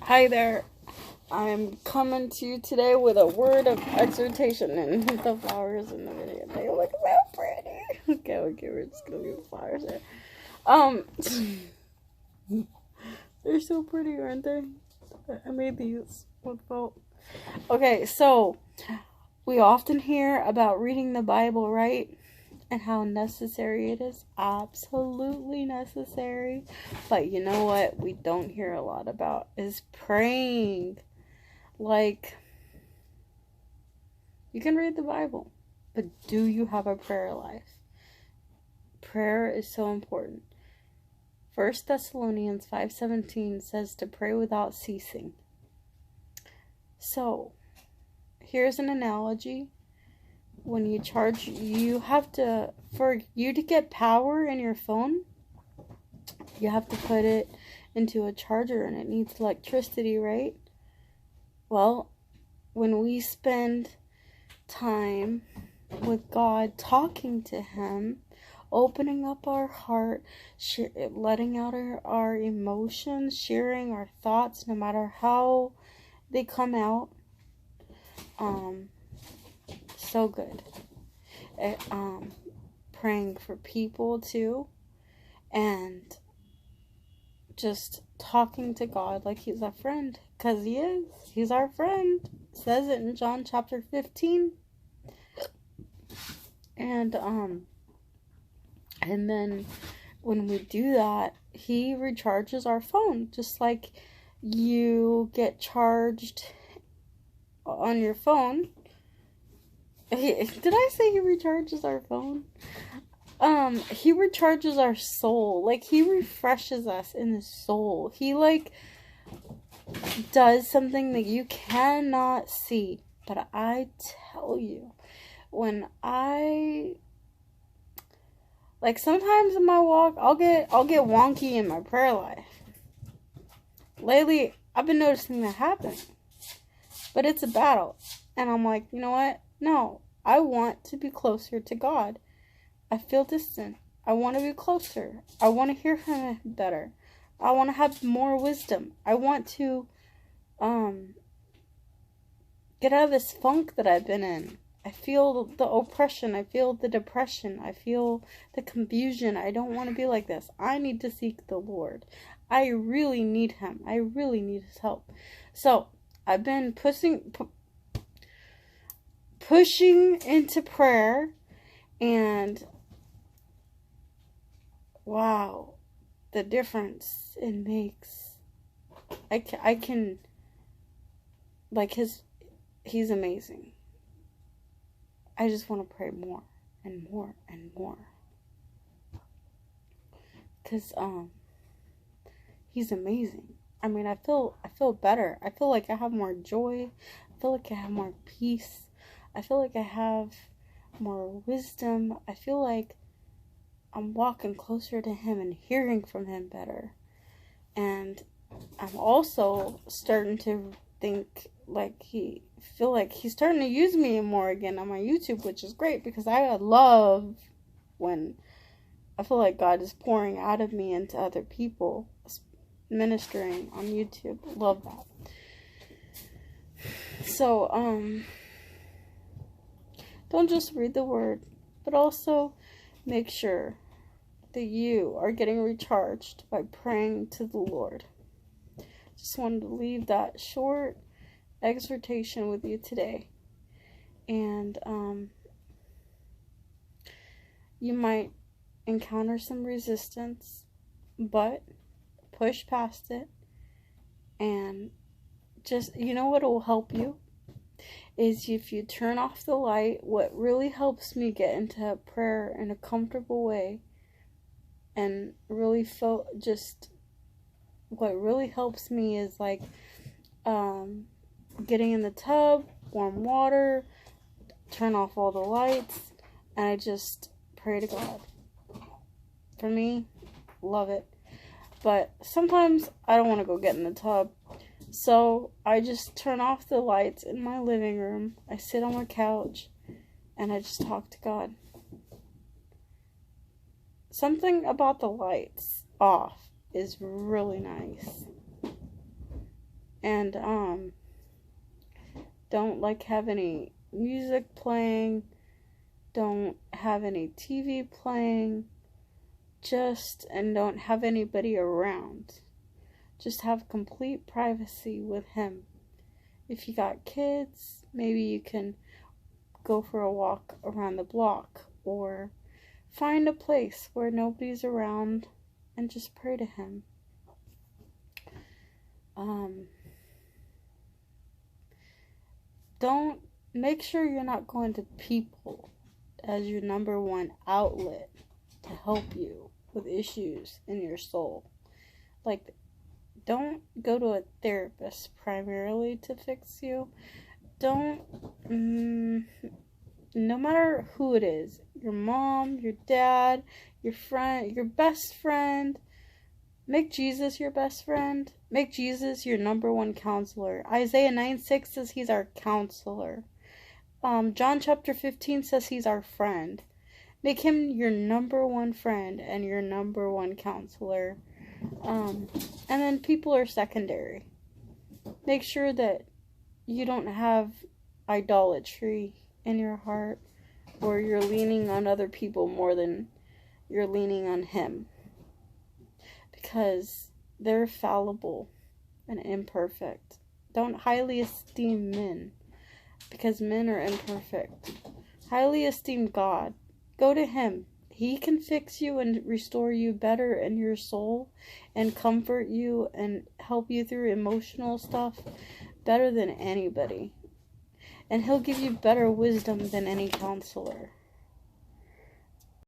Hi there. I'm coming to you today with a word of exhortation, and the flowers in the video, they look so pretty. Okay, we're just gonna leave the flowers there. They're so pretty, aren't they? I made these with felt. Okay, so we often hear about reading the Bible, right? And how necessary it is. Absolutely necessary. But you know what we don't hear a lot about is praying. Like, you can read the Bible, but do you have a prayer life? Prayer is so important. 1 Thessalonians 5:17 says to pray without ceasing. So, here's an analogy. When you charge, you have to, for you to get power in your phone, you have to put it into a charger and it needs electricity, right? Well, when we spend time with God, talking to Him, opening up our heart, letting out our emotions, sharing our thoughts, no matter how they come out, so good. Praying for people too, and just talking to God like He's our friend, because He is. He's our friend. It says it in John chapter 15. And then when we do that, He recharges our phone, just like you get charged on your phone. Did I say He recharges our phone? He recharges our soul. Like, He refreshes us in the soul. He, does something that you cannot see. But I tell you, when sometimes in my walk, I'll get wonky in my prayer life. Lately, I've been noticing that happening. But it's a battle. And I'm like, you know what? No, I want to be closer to God. I feel distant. I want to be closer. I want to hear from Him better. I want to have more wisdom. I want to get out of this funk that I've been in. I feel the oppression. I feel the depression. I feel the confusion. I don't want to be like this. I need to seek the Lord. I really need Him. I really need His help. So, I've been pushing into prayer, and wow, the difference it makes. I can He's amazing. I just want to pray more and more and more, because He's amazing. I mean, I feel better. I feel like I have more joy. I feel like I have more peace. I feel like I have more wisdom. I feel like I'm walking closer to Him and hearing from Him better. And I'm also starting to think feel like He's starting to use me more again on my YouTube, which is great, because I love when I feel like God is pouring out of me into other people, ministering on YouTube. Love that. So, don't just read the Word, but also make sure that you are getting recharged by praying to the Lord. Just wanted to leave that short exhortation with you today. And you might encounter some resistance, but push past it. And just, you know what will help you? Is if you turn off the light. What really helps me get into prayer in a comfortable way, and really what really helps me is getting in the tub, warm water, turn off all the lights, and I just pray to God. For me, love it. But sometimes I don't want to go get in the tub, so I just turn off the lights in my living room. I sit on my couch and I just talk to God. Something about the lights off is really nice. And don't like have any music playing, don't have any TV playing, and don't have anybody around. Just have complete privacy with him. If you got kids, maybe you can go for a walk around the block, or find a place where nobody's around and just pray to him. Don't make sure you're not going to people as your number one outlet to help you with issues in your soul. Like, don't go to a therapist primarily to fix you. Don't, no matter who it is, your mom, your dad, your friend, your best friend, make Jesus your best friend. Make Jesus your number one counselor. Isaiah 9:6 says he's our counselor. John chapter 15 says he's our friend. Make him your number one friend and your number one counselor. And then people are secondary. Make sure that you don't have idolatry in your heart, or you're leaning on other people more than you're leaning on him. Because they're fallible and imperfect. Don't highly esteem men, because men are imperfect. Highly esteem God. Go to him. He can fix you and restore you better in your soul, and comfort you and help you through emotional stuff better than anybody. And he'll give you better wisdom than any counselor.